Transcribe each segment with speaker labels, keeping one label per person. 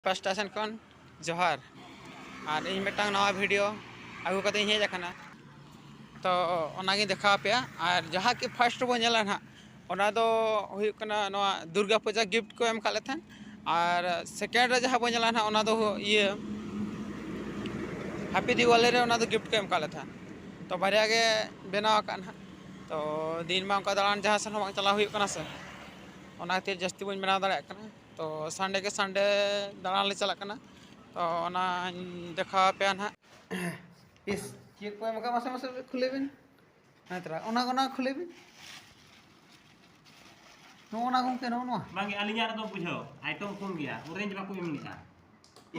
Speaker 1: first station कौन जोहार और इन मिट्टांग नवा वीडियो आगू कते हेज अकना तो ओनागी देखा पे और जहाँ कि फर्स्ट बो नेला ना ओना दो हुई कना नवा दुर्गा पूजा गिफ्ट को एम काले थन और सेकेंड रे जहाँ बो नेला ना ओना दो ये हैप्पी दिवाली रे ओना दो गिफ्ट को एम काले थन तो बारिया के बनाव का ना तो दिन में उनका दालान जहाँ सन हम चला हुई कना से ओना खातिर जस्ती बन बनाव दाड़े कना तो संडे के संडे दालान ले चला कना तो ओना देखा पे ना इस चेक को एमका मासे मासे खुले बिन नातरा ओना खुले बिन नोना गमके नोना
Speaker 2: बांगे अलिया रे दो बुझो आइटम कम गया ऑरेंज बाको एम लिखा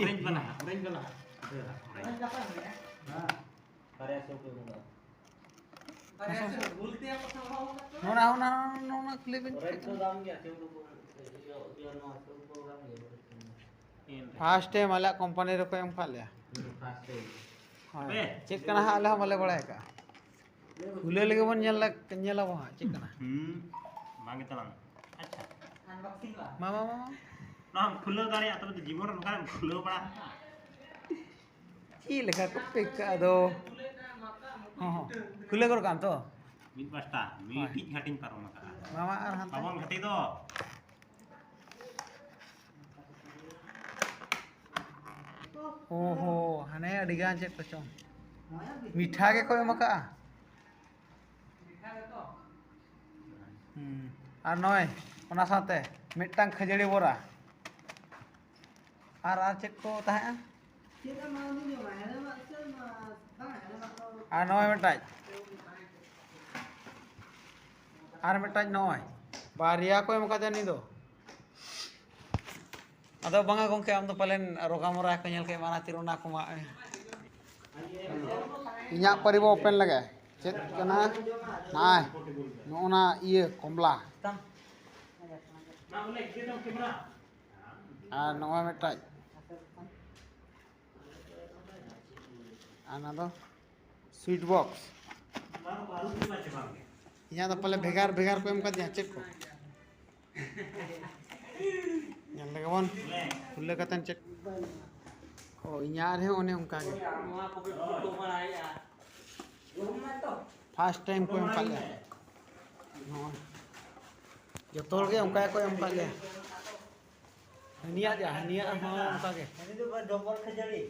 Speaker 2: ऑरेंज बना हां अरे सो को बोलते हैं
Speaker 1: नोना खुले बिन
Speaker 2: ऑरेंज तो दाम गया
Speaker 1: फास्ट टाइम वाला कंपनी रे को एम खा लिया
Speaker 2: फास्ट टाइम
Speaker 1: हां चेक कना हाले हम वाले बड़ा का खुले लगे बन नेला वो चेक कना
Speaker 2: बांगे तलांग अच्छा अनबॉक्सिंग ला
Speaker 1: मामा
Speaker 2: ना हम खुलो दाड़े तो जीवन रे नका खुलो बड़ा
Speaker 1: ची लेखा को पिक दो हां खुले कर काम तो
Speaker 2: मित पास्ता मीठी घाटिंग पारो मका
Speaker 1: मामा और हम
Speaker 2: पावन घाटी दो
Speaker 1: ओहो हने अडिगान चेक को चों मीठा के कोई मका और नय ओना साथे मिटटांग खजड़ी बोरा और चेक को ताहे और नय मिटाई और मिटाई नय बारिया को मका देनी दो अदो बंगा गोंके आम तो पलेन रोगामरा को नेल के माना तिरोना को मा इन्या परिबो ओपन लगे चेक कना नाय नोना ये कमला और नवा मिटाई आना दो स्वीट बॉक्स इन्या तो पले भेगार भेगार को एम का दिया चेक को yang legawan खुले कतन चेक ओ इन्या रे ओने उनका के फर्स्ट टाइम को एम का ले जो तोड़ के उनका को एम का ले हनिया हां उनका के हनी तो डबल खजड़ी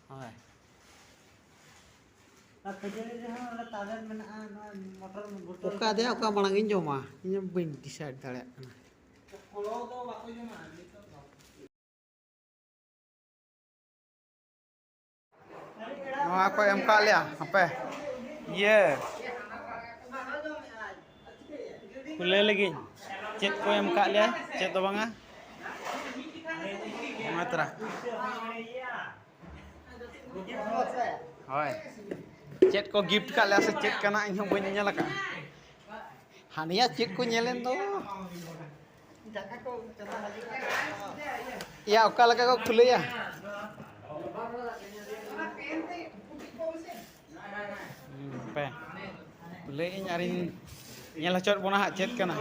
Speaker 1: हां खजड़ी रे हां तादर मेना मोटर बोतल ओका दे ओका मांगिन जोमा इन्या बिन डिसाइड दाड़े kana कोलो तो बाको जोमा नवा को एम का लिया पे ये खुले लगी चेक को एम का लिया चेक तो बांगा मात्रा होय चेक को गिफ्ट का लिया से चेक कना इन बन नेला का हानिया चेक को नेलेन दो या ओका लगा को खुले या पे ले इन आरिन नेला चोट बोना हा चेक कना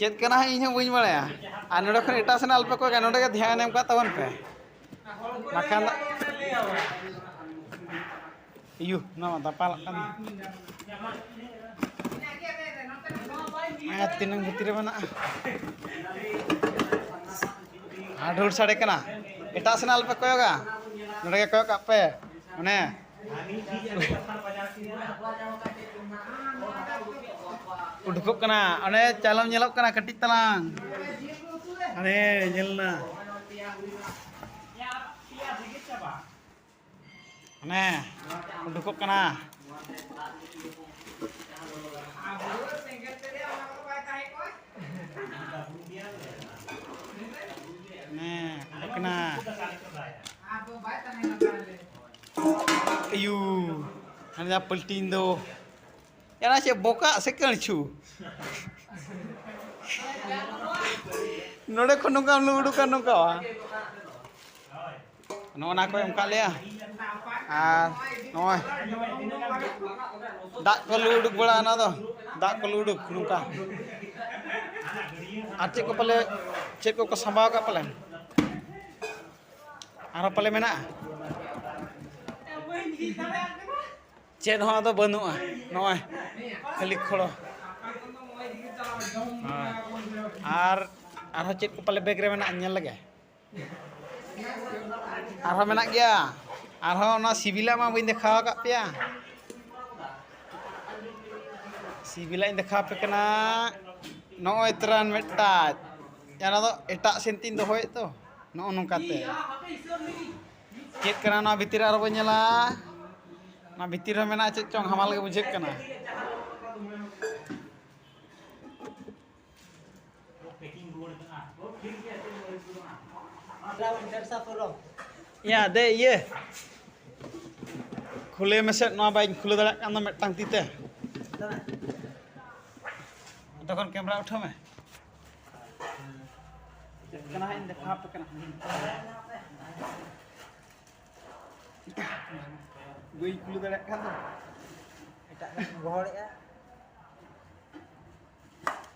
Speaker 1: चेक कना इन बइन बाड़ाया आ नोडे खन एटा सना अल्प को नोडे के ध्यान एम का तवन पे माखान इयु ना दापाल kan मैं तीन भीतर बना आढुर साड़े कना एटा सनाल पे कोयोगा नोडे के कोयो पे माने उडुको कना अने चालम नेलक कना कटिक तलांग अने नेलना अने उडुको कना कना अयू हने पलटीन दो याना से बोका से कणछु नोडे को नुका लुडू का नुका ᱱᱚᱜᱼᱚ ᱠᱚ ᱮᱢ ᱠᱟᱜ ᱞᱮᱭᱟ ᱟᱨ ᱱᱚᱜᱼᱚᱭ ᱫᱟᱜ ᱠᱚ ᱞᱩ ᱩᱰᱩᱠ ᱵᱟᱲᱟ ᱚᱱᱟ ᱫᱚ ᱫᱟᱜ ᱠᱚ ᱞᱩ ᱩᱰᱩᱠ ᱱᱚᱝᱠᱟ ᱟᱨ ᱪᱮᱫ ᱠᱚ ᱯᱟᱞᱮ ᱪᱮᱫ ᱠᱚᱠᱚ ᱥᱟᱢᱵᱟᱣ ᱠᱟᱜ ᱯᱟᱞᱮ ᱟᱨᱦᱚᱸ ᱯᱟᱞᱮ ᱢᱮᱱᱟᱜᱼᱟ ᱪᱮᱫ ᱦᱚᱸ ᱟᱫᱚ ᱵᱟᱹᱱᱩᱜᱼᱟ ᱱᱚᱜᱼᱚᱭ ᱠᱷᱟᱹᱞᱤ ᱠᱷᱚᱲᱚ ᱟᱨᱦᱚᱸ ᱪᱮᱫ ᱠᱚ ᱯᱟᱞᱮ ᱵᱮᱜᱽ ᱨᱮ ᱢᱮᱱᱟᱜᱼᱟ ᱧᱮᱞ ᱞᱮᱜᱮ ᱟᱨᱦᱚᱸ ᱢᱮᱱᱟᱜ ᱜᱮᱭᱟ ᱟᱨᱦᱚᱸ ᱚᱱᱟ ᱥᱤᱵᱤᱞᱟᱜ ᱢᱟ ᱵᱟᱹᱧ ᱫᱮᱠᱷᱟᱣ ᱟᱠᱟᱫ ᱯᱮᱭᱟ ᱥᱤᱵᱤᱞᱟᱜ ᱤᱧ ᱫᱮᱠᱷᱟᱣ ᱟᱯᱮ ᱠᱟᱱᱟ ᱱᱚᱜᱼᱚᱭ ᱛᱨᱟᱱ ᱢᱤᱫᱴᱟᱝ ᱚᱱᱟ ᱫᱚ ᱮᱴᱟᱜ ᱥᱮᱱ ᱛᱤᱧ ᱫᱚᱦᱚᱭᱮᱫ ᱛᱚ ᱱᱚᱜᱼᱚ ᱱᱚᱝᱠᱟᱛᱮ ᱪᱮᱫ ᱠᱟᱱᱟ ᱱᱚᱣᱟ ᱵᱷᱤᱛᱤᱨ ᱨᱮ ᱟᱨᱚ ᱵᱚᱱ ᱧᱮᱞᱟ ᱚᱱᱟ ᱵᱷᱤᱛᱤᱨ ᱨᱮ ᱢᱮᱱᱟᱜᱼᱟ ᱪᱮᱫ ᱪᱚᱝ ᱦᱟᱢᱟᱞ ᱜᱮ ᱵᱩᱡᱷᱟᱹᱜ ᱠᱟᱱᱟ iya deh iya खुले meset नवा बाइक खुले दाड़ा kan तो मिटang तीते तखन कैमरा उठा में कना है देखा पे कना गई खुले दाड़ा kan तो एटा गहड़ेआ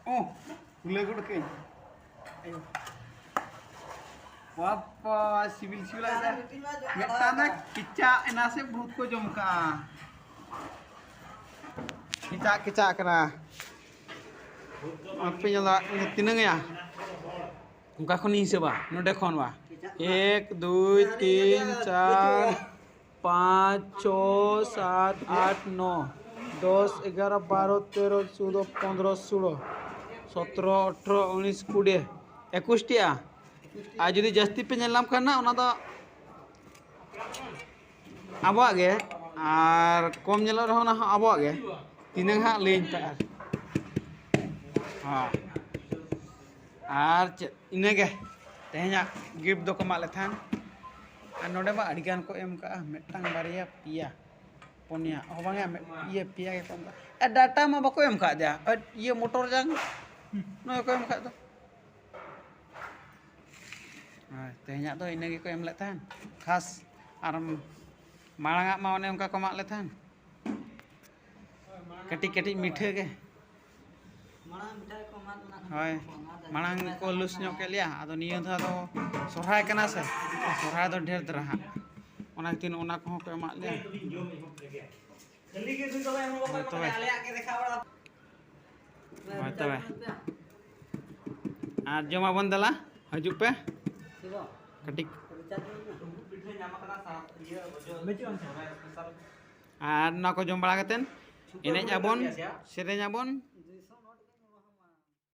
Speaker 1: ओ खुले गुड के ayo Wapa sibil ada metana kicak enase बहुत को जमका kicak kena apa nyala tinang ya उनका खन हिसाब नोडे खन बा 1 2 3 4 5 6 7 8 9 10 11 12 13 14 15 16 17 18 19 20 21 टिया আর যদি জাস্তি পে নিলাম খান না ওনা তো আবহাওয়া গে আর কম নিল রহ না আবহাওয়া গে তিনাং হা লেন পে আর ইনে গে তেহেña गिफ्ट दो को माले थान আর नोडे मा अडिगान को एम का मेटांग बारिया पिया पोनिया हो बांगे ये पिया के कम का डाटा मा बको एम का जा ये मोटर जंग नय को एम का तो तेहnya तो इन को एम लेतान खास और मांगा मा ओने उनका को माग लेतान कटी कटी मीठे के हाय मांग को लुस ᱧᱚᱜ के लिया आदो नियो धा दो सोहराय कना से सोहराय दो ढेर दरा ओना तीन ओना को को एमा ले खाली के दुई तबे हम को आले आके देखा बड़ा तबे আর জমা বন্দলা হজু पे कटिक আর ना को जम बड़ा कतेन एनेज आबन सेरेज आबन